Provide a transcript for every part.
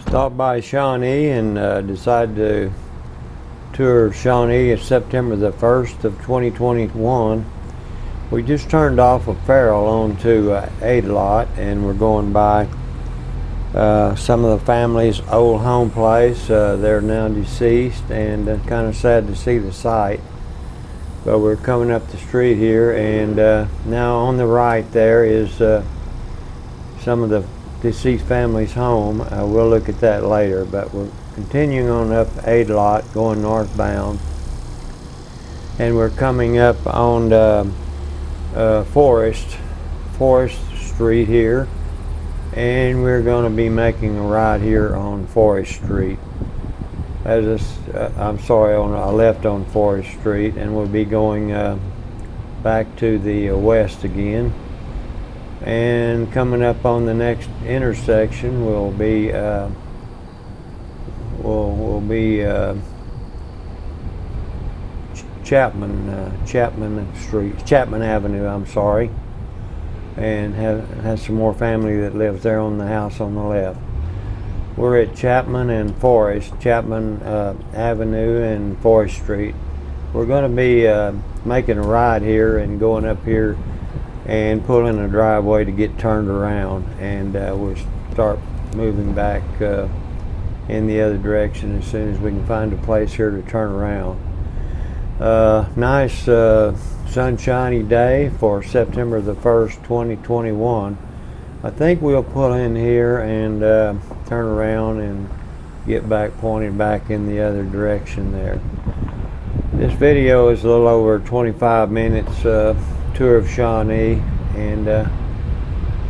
Stopped by Shawnee and decided to tour Shawnee at September the 1st of 2021. We just turned off of FARRELL onto A lot, and we're going by some of the family's old home place. They're now deceased, and kind of sad to see the site. But we're coming up the street here, and now on the right there is some of the deceased family's home. We'll look at that later, but we're continuing on up A lot, going northbound, and we're coming up on Forest Street here, and we're going to be making a right here on Forest Street. I'm sorry, on a left on Forest Street, and we'll be going back to the west again. And coming up on the next intersection will be Chapman Street, Chapman Avenue. I'm sorry, and has some more family that lives there on the house on the left. We're at Chapman and Forest, Chapman Avenue and Forest Street. We're going to be making a right here and going up here and pulling a driveway to get turned around, and we'll start moving back in the other direction as soon as we can find a place here to turn around. Nice sunshiny day for September the 1st, 2021. I think we'll pull in here and turn around and get back, pointed back in the other direction there. This video is a little over 25 minutes tour of Shawnee, and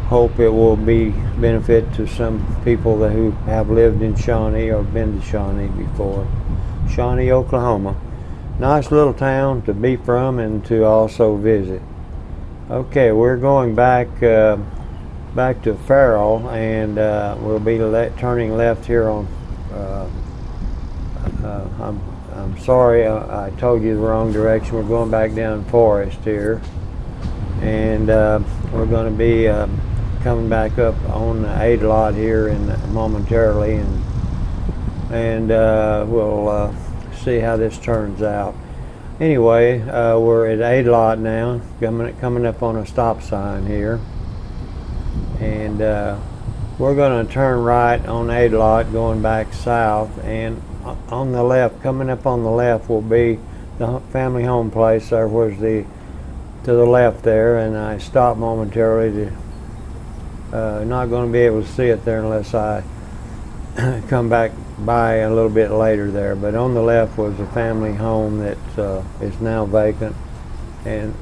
hope it will be benefit to some people who have lived in Shawnee or been to Shawnee before. Shawnee, Oklahoma. Nice little town to be from and to also visit. Okay, we're going back to FARRELL, and we'll be turning left here on I'm sorry, I told you the wrong direction. We're going back down Forest here, and we're going to be coming back up on A lot here momentarily, and we'll see how this turns out. Anyway, we're at A lot now, coming up on a stop sign here, and we're going to turn right on A lot going back south, and on the left, coming up on the left, will be the family home place. There was to the left there, and I stopped momentarily to not going to be able to see it there unless I come back by a little bit later there. But on the left was a family home that is now vacant, and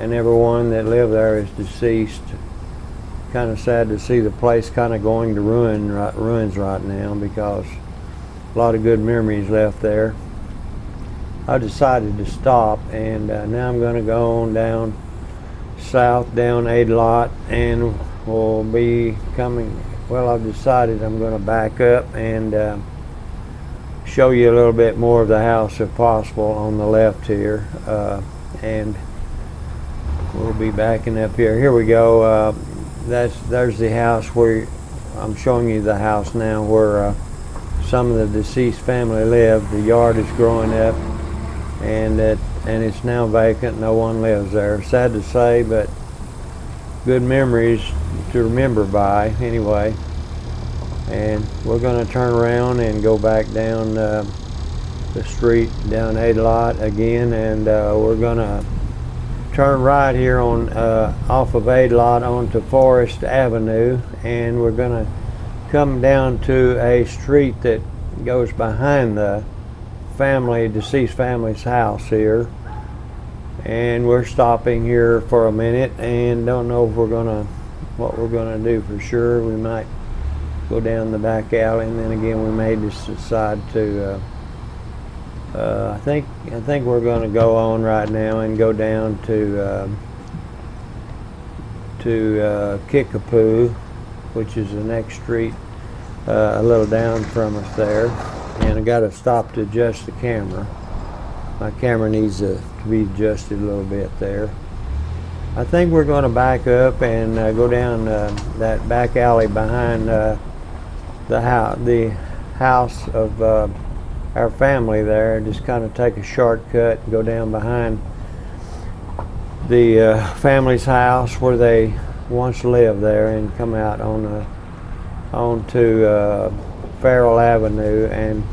everyone that lived there is deceased. Kind of sad to see the place kind of going to ruins right now, because a lot of good memories left there. I decided to stop, and now I'm going to go on down south, down A lot, and we'll be coming. Well, I've decided I'm going to back up and show you a little bit more of the house if possible on the left here, and we'll be backing up here. Here we go. There's the house where I'm showing you the house now where some of the deceased family lived. The yard is growing up, and it's now vacant. No one lives there. Sad to say, but good memories to remember by anyway. And we're going to turn around and go back down the street, down A lot again, and we're going to turn right here on off of A lot onto Forest Avenue, and we're going to come down to a street that goes behind the deceased family's house here, and we're stopping here for a minute and don't know if what we're gonna do for sure. We might go down the back alley, and then again we may just decide to I think we're going to go on right now and go down to KICKAPOO, which is the next street a little down from us there. And I got to stop to adjust the camera. My camera needs to be adjusted a little bit there. I think we're going to back up and go down that back alley behind the house of our family there. Just kind of take a shortcut and go down behind the family's house where they once lived there, and come out onto Farrell Avenue. And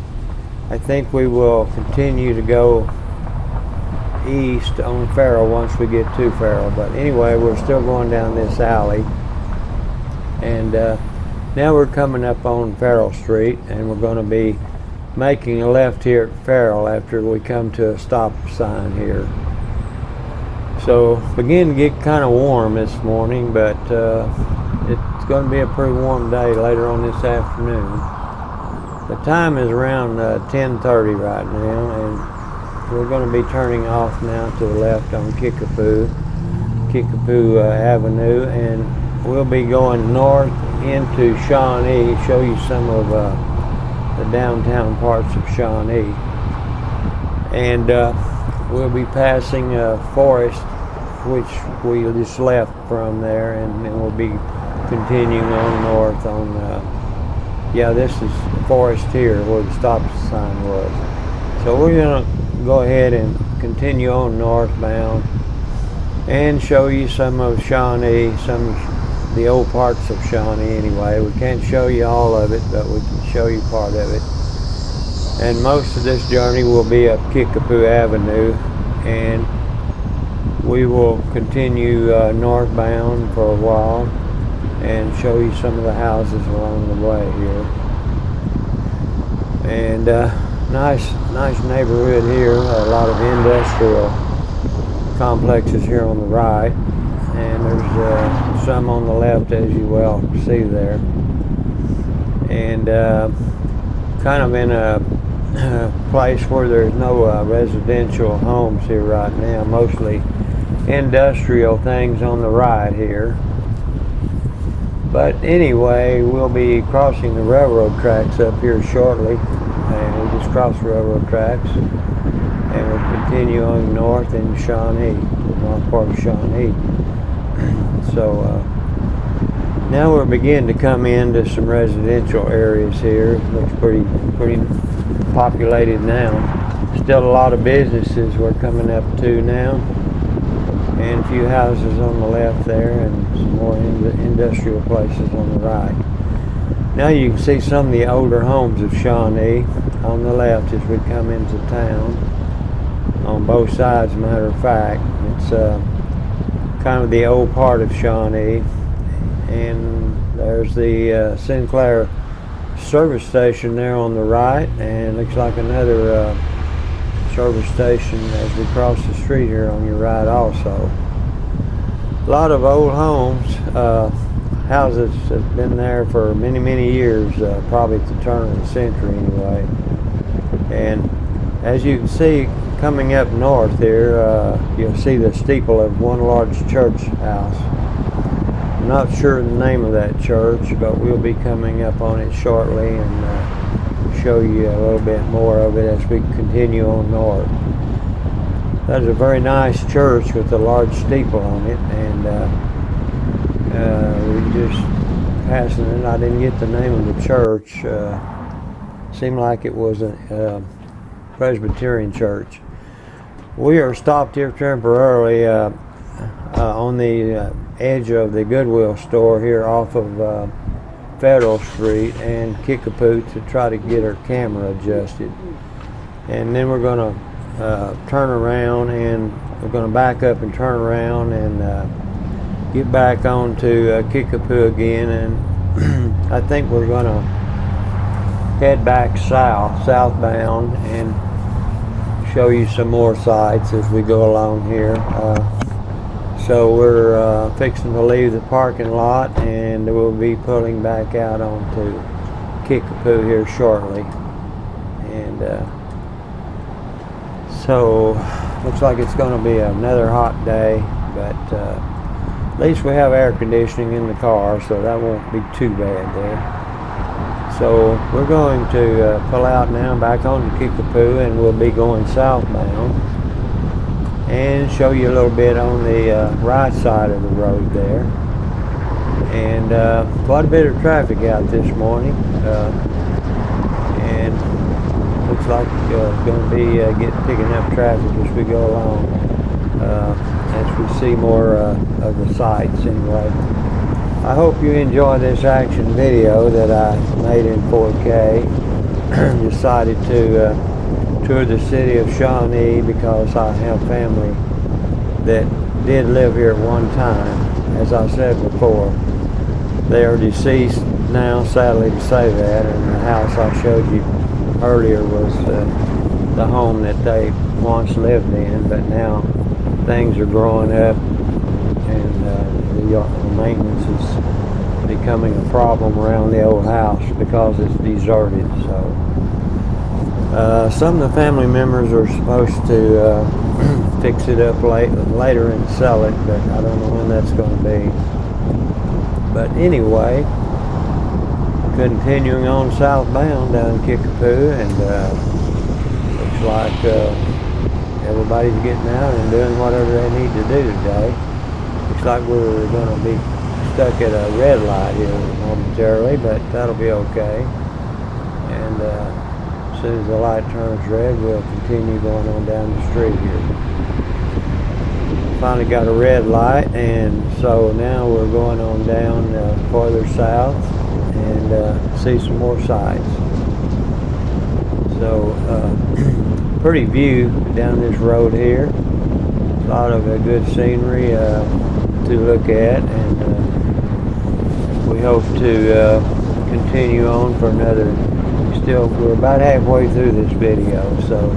I think we will continue to go east on Farrell once we get to Farrell. But anyway, we're still going down this alley, and now we're coming up on Farrell Street, and we're going to be making a left here at Farrell after we come to a stop sign here. So beginning to get kind of warm this morning, but it's going to be a pretty warm day later on this afternoon. The time is around 10:30 right now, and we're going to be turning off now to the left on KICKAPOO Avenue, and we'll be going north into Shawnee, show you some of the downtown parts of Shawnee. And we'll be passing Forest, which we just left from there, and then we'll be continuing on north on, this is Forest here where the stop sign was. So we're going to go ahead and continue on northbound and show you some of Shawnee, some of the old parts of Shawnee anyway. We can't show you all of it, but we can show you part of it. And most of this journey will be up KICKAPOO Avenue, and we will continue northbound for a while and show you some of the houses along the way here. And nice neighborhood here. A lot of industrial complexes here on the right, and there's some on the left, as you well see there. And kind of in a place where there's no residential homes here right now, mostly industrial things on the right here. But anyway, we'll be crossing the railroad tracks up here shortly, and we just crossed the railroad tracks, and we'll continue on north in Shawnee, north part of Shawnee. So now we're beginning to come into some residential areas here. It looks pretty populated now. Still a lot of businesses we're coming up to now, and a few houses on the left there, and some more industrial places on the right. Now you can see some of the older homes of Shawnee on the left as we come into town, on both sides, matter of fact. It's kind of the old part of Shawnee, and there's the Sinclair service station there on the right, and looks like another service station as we cross the street here on your right also. A lot of old homes, houses have been there for many years, probably at the turn of the century anyway. And as you can see, coming up north here, you'll see the steeple of one large church house. I'm not sure the name of that church, but we'll be coming up on it shortly and show you a little bit more of it as we continue on north. That is a very nice church with a large steeple on it, and we just passing it. I didn't get the name of the church. Seemed like it was a Presbyterian church. We are stopped here temporarily on the edge of the Goodwill store here off of Federal Street and KICKAPOO to try to get our camera adjusted. And then we're going to turn around, and we're going to back up and turn around and get back onto KICKAPOO again. And I think we're going to head back southbound, and show you some more sights as we go along here. So we're fixing to leave the parking lot, and we'll be pulling back out onto KICKAPOO here shortly. And so looks like it's going to be another hot day, but at least we have air conditioning in the car, so that won't be too bad there. So we're going to pull out now back onto KICKAPOO, and we'll be going southbound and show you a little bit on the right side of the road there. and quite a bit of traffic out this morning, and looks like it's going to be picking up traffic as we go along, as we see more of the sights anyway. I hope you enjoy this action video that I made in 4K. Decided to tour the city of Shawnee because I have family that did live here at one time. As I said before, they are deceased now, sadly to say that, and the house I showed you earlier was the home that they once lived in, but now things are growing up and the maintenance is becoming a problem around the old house because it's deserted. So some of the family members are supposed to fix it up later and sell it, but I don't know when that's going to be. But anyway, continuing on southbound down Kickapoo, and looks like everybody's getting out and doing whatever they need to do today. Looks like we're going to be stuck at a red light here momentarily, but that'll be okay. And as soon as the light turns red, we'll continue going on down the street here. Finally got a red light, and so now we're going on down farther south and see some more sights. So pretty view down this road here. A lot of good scenery to look at, and we hope to continue on for another. We're about halfway through this video, so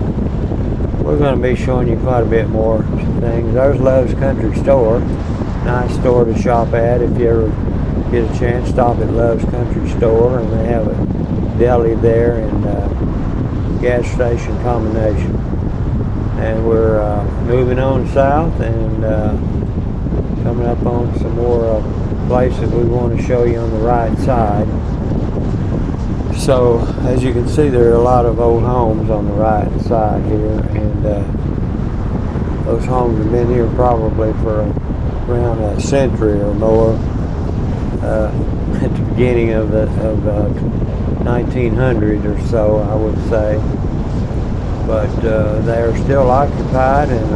we're going to be showing you quite a bit more things. There's Love's Country Store. Nice store to shop at. If you ever get a chance, stop at Love's Country Store, and they have a deli there and gas station combination. And we're moving on south and coming up on some more places we want to show you on the right side. So as you can see, there are a lot of old homes on the right side here, and those homes have been here probably for around a century or more. At the beginning of 1900 or so, I would say, but they are still occupied, and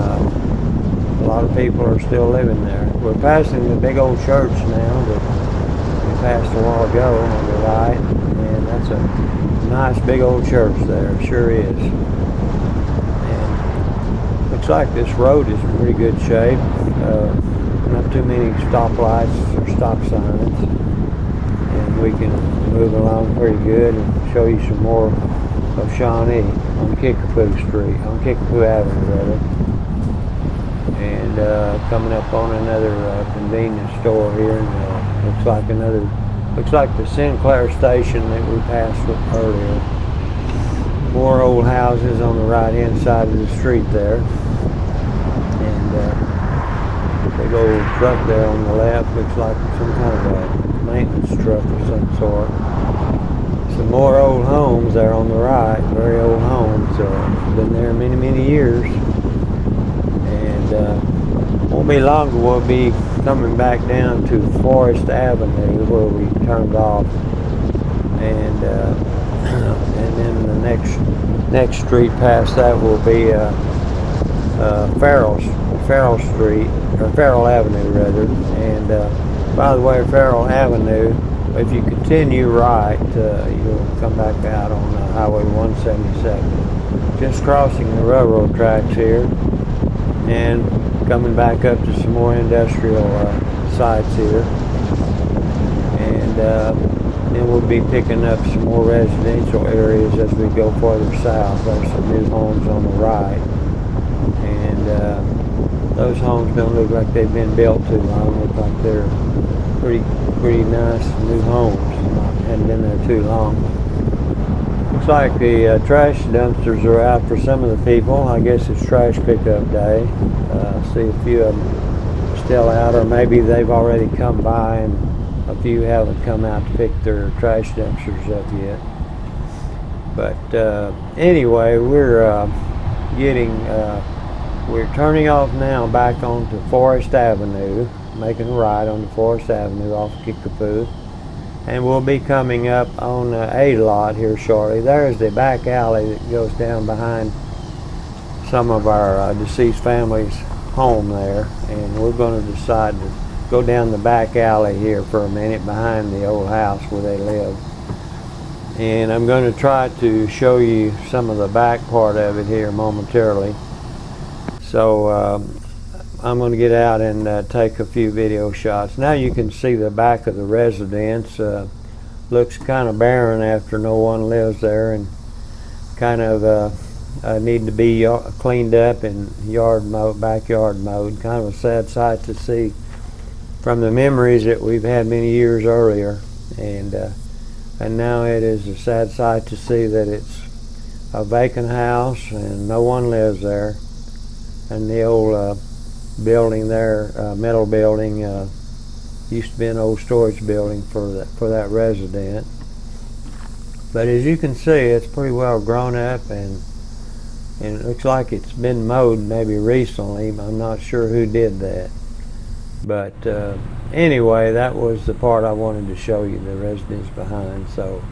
a lot of people are still living there. We're passing the big old church now that we passed a while ago on the right, and that's a nice big old church there. It sure is. And looks like this road is in pretty good shape. Not too many stoplights or stop signs, and we can move along pretty good and show you some more of Shawnee on Kickapoo Avenue rather. And coming up on another convenience store here, and looks like the Sinclair station that we passed earlier. More old houses on the right hand side of the street there, and big old truck there on the left. Looks like some kind of a maintenance truck of some sort. Some more old homes there on the right, very old homes. Been there many years, and won't be long. We'll be coming back down to Forest Avenue where we turned off, and then the next street past that will be Farrell Street, or Farrell Avenue rather. And by the way, Farrell Avenue, if you continue right, you'll come back out on Highway 177, just crossing the railroad tracks here, and coming back up to some more industrial sites here, and then we'll be picking up some more residential areas as we go farther south. There's some new homes on the right, and those homes don't look like they've been built too long. Look like they're pretty nice new homes. Hadn't been there too long. Looks like the trash dumpsters are out for some of the people. I guess it's trash pickup day. See a few of them still out, or maybe they've already come by and a few haven't come out to pick their trash dumpsters up yet. But anyway, we're getting we're turning off now back onto Forest Avenue, making a right onto Forest Avenue off Kickapoo, and we'll be coming up on a lot here shortly. There's the back alley that goes down behind some of our deceased family's home there, and we're going to decide to go down the back alley here for a minute behind the old house where they live. And I'm going to try to show you some of the back part of it here momentarily. So I'm going to get out and take a few video shots. Now you can see the back of the residence. Looks kind of barren after no one lives there, and kind of need to be cleaned up and backyard mowed. Kind of a sad sight to see from the memories that we've had many years earlier, and now it is a sad sight to see that it's a vacant house and no one lives there. And the old building there, metal building, used to be an old storage building for that resident. But as you can see, it's pretty well grown up, and it looks like it's been mowed maybe recently. I'm not sure who did that. But anyway, that was the part I wanted to show you, the residence behind. So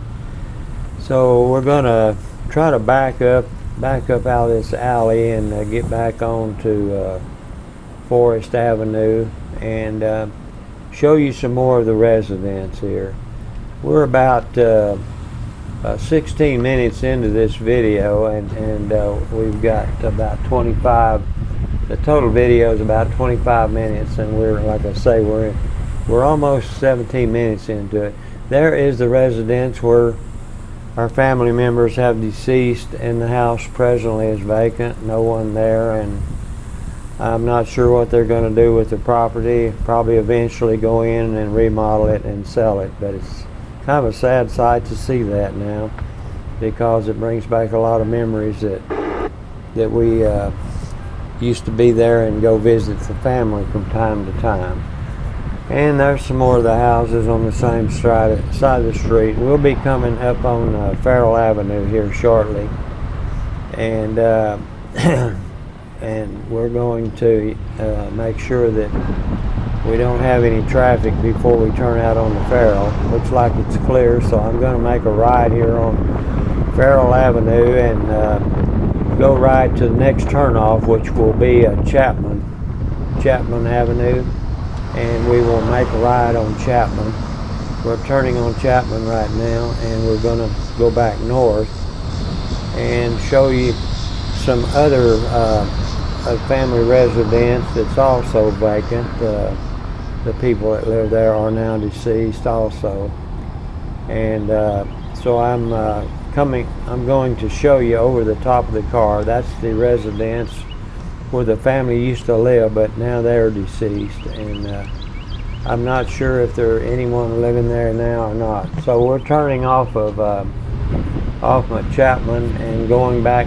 we're gonna try to back up out of this alley and get back onto Forest Avenue and show you some more of the residence here. We're about 16 minutes into this video, and we've got about 25. The total video is about 25 minutes, and we're, like I say, we're almost 17 minutes into it. There is the residence where our family members have deceased, and the house presently is vacant, no one there, and I'm not sure what they're going to do with the property. Probably eventually go in and remodel it and sell it, but it's kind of a sad sight to see that now, because it brings back a lot of memories that we used to be there and go visit the family from time to time. And there's some more of the houses on the same side of the street. We'll be coming up on FARRELL Avenue here shortly, and and we're going to make sure that we don't have any traffic before we turn out on the FARRELL. Looks like it's clear, so I'm going to make a right here on FARRELL Avenue and go right to the next turnoff, which will be Chapman Avenue. And we will make a right on Chapman. We're turning on Chapman right now, and we're going to go back north and show you some other family residence that's also vacant. The people that live there are now deceased also. And so I'm going to show you over the top of the car. That's the residence where the family used to live, but now they're deceased, and I'm not sure if there's anyone living there now or not. So we're turning off of Chapman and going back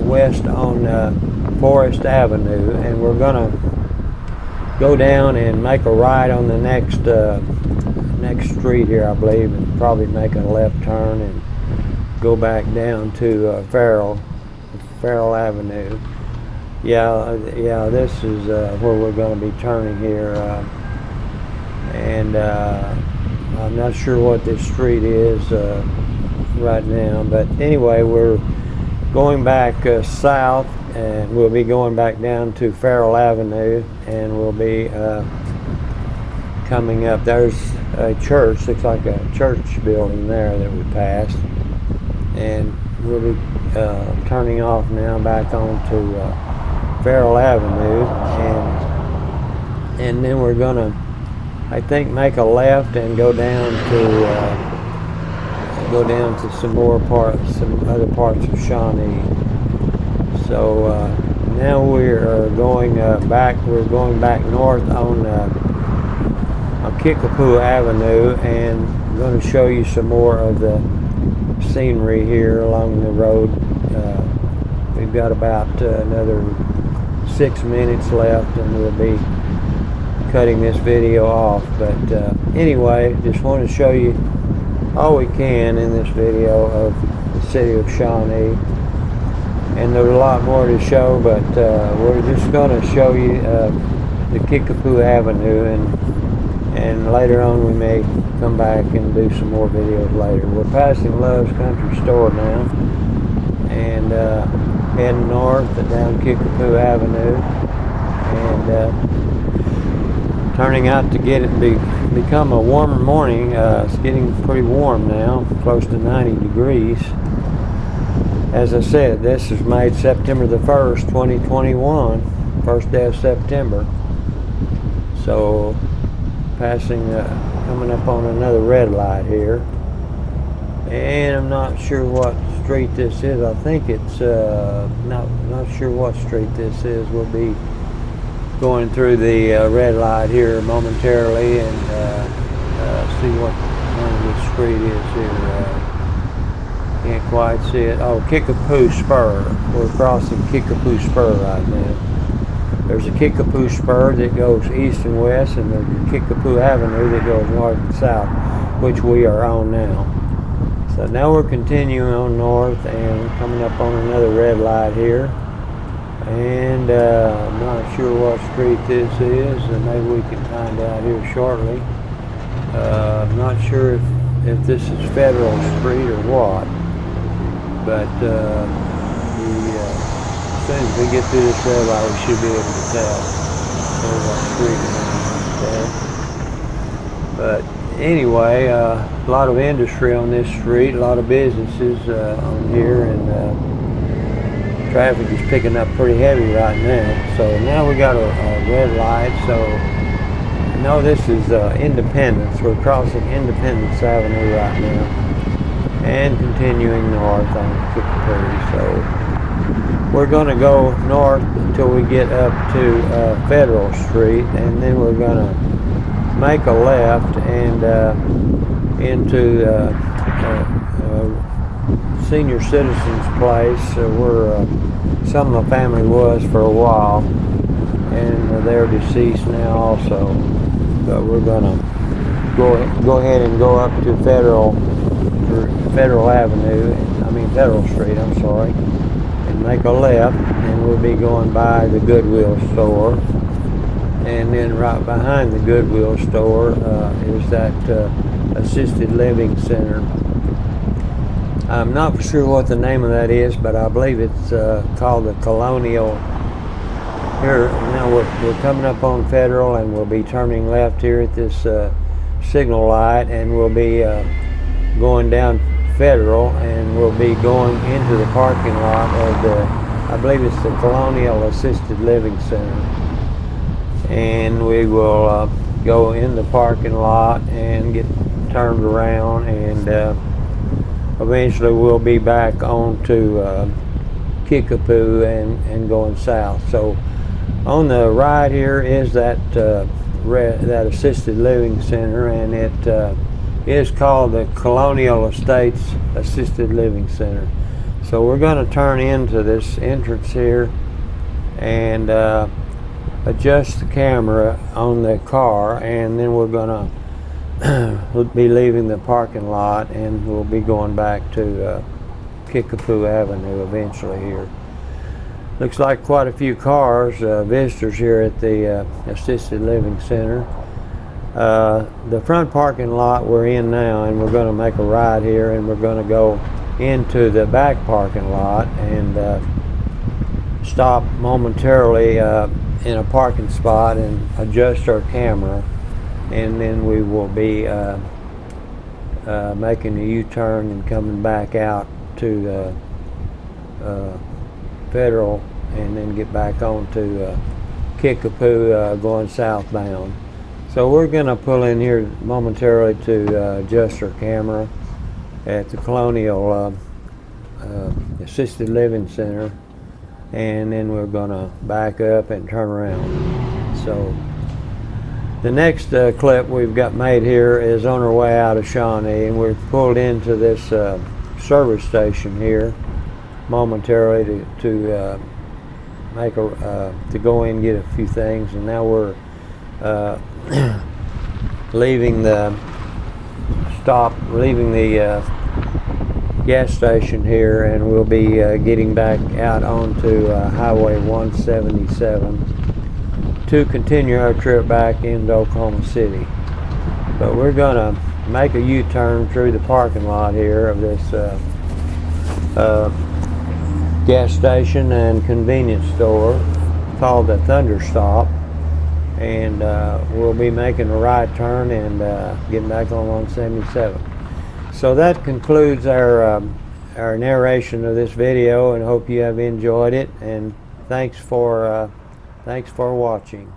west on Forest Avenue, and we're gonna go down and make a right on the next street here, I believe, and probably make a left turn and go back down to FARRELL Avenue. Yeah, this is where we're going to be turning here, and I'm not sure what this street is right now, but anyway, we're going back south, and we'll be going back down to FARRELL Avenue, and we'll be coming up. There's a church, looks like a church building there that we passed, and we'll be turning off now back onto FARRELL Avenue, and then we're gonna, I think, make a left and go down to some other parts of Shawnee. So now we're going back. We're going back north on KICKAPOO Avenue, and I'm going to show you some more of the scenery here along the road. We've got about another 6 minutes left, and we'll be cutting this video off. But anyway, just want to show you all we can in this video of the city of Shawnee. and there's a lot more to show, but we're just going to show you the Kickapoo Avenue, and later on we may come back and do some more videos later. We're passing Love's Country Store now, and heading north down Kickapoo Avenue, and turning out to become a warmer morning. It's getting pretty warm now, close to 90 degrees. As I said, this is made September the 1st, 2021, first day of September. So coming up on another red light here, and I'm not sure what street this is. I think it's not sure what street this is. We'll be going through the red light here momentarily, and see what name of the street is here. Can't quite see it. Oh, Kickapoo Spur. We're crossing Kickapoo Spur right now. There's a Kickapoo Spur that goes east and west, and there's a Kickapoo Avenue that goes north and south, which we are on now. So now we're continuing on north and coming up on another red light here. And I'm not sure what street this is, and maybe we can find out here shortly. I'm not sure if this is Federal Street or what, but as soon as we get through this red light, we should be able to tell what street we're on. But anyway, a lot of industry on this street, a lot of businesses on here, and traffic is picking up pretty heavy right now. So now we got a red light. So no, this is Independence. We're crossing Independence Avenue right now and continuing north on Kickapoo. So we're going to go north until we get up to Federal Street, and then we're going to make a left and into senior citizens place where some of the family was for a while, and they're deceased now also. But we're going to go ahead and go up to Federal Street, I'm sorry, and make a left, and we'll be going by the Goodwill store, and then right behind the Goodwill store is that assisted living center. I'm not for sure what the name of that is, but I believe it's called the Colonial. Here now we're coming up on Federal, and we'll be turning left here at this signal light, and we'll be going down Federal, and we'll be going into the parking lot of I believe it's the Colonial Assisted Living Center, and we will go in the parking lot and get turned around, and eventually we'll be back onto Kickapoo and going south. So on the right here is that assisted living center, and it is called the Colonial Estates Assisted Living Center. So we're going to turn into this entrance here and adjust the camera on the car, and then we're going to we'll be leaving the parking lot, and we'll be going back to Kickapoo Avenue eventually here. Looks like quite a few cars, visitors here at the Assisted Living Center. The front parking lot we're in now, and we're going to make a right here, and we're going to go into the back parking lot and stop momentarily in a parking spot and adjust our camera, and then we will be making a U-turn and coming back out to the Federal, and then get back on to Kickapoo going southbound. So we're going to pull in here momentarily to adjust our camera at the Colonial Assisted Living Center, and then we're going to back up and turn around. So the next clip we've got made here is on our way out of Shawnee, and we're pulled into this service station here momentarily to make a to go in and get a few things, and now we're leaving the gas station here, and we'll be getting back out onto Highway 177 to continue our trip back into Oklahoma City. But we're gonna make a U-turn through the parking lot here of this gas station and convenience store called the Thunder Stop, and we'll be making a right turn and getting back on 177. So that concludes our narration of this video, and hope you have enjoyed it, and thanks for watching.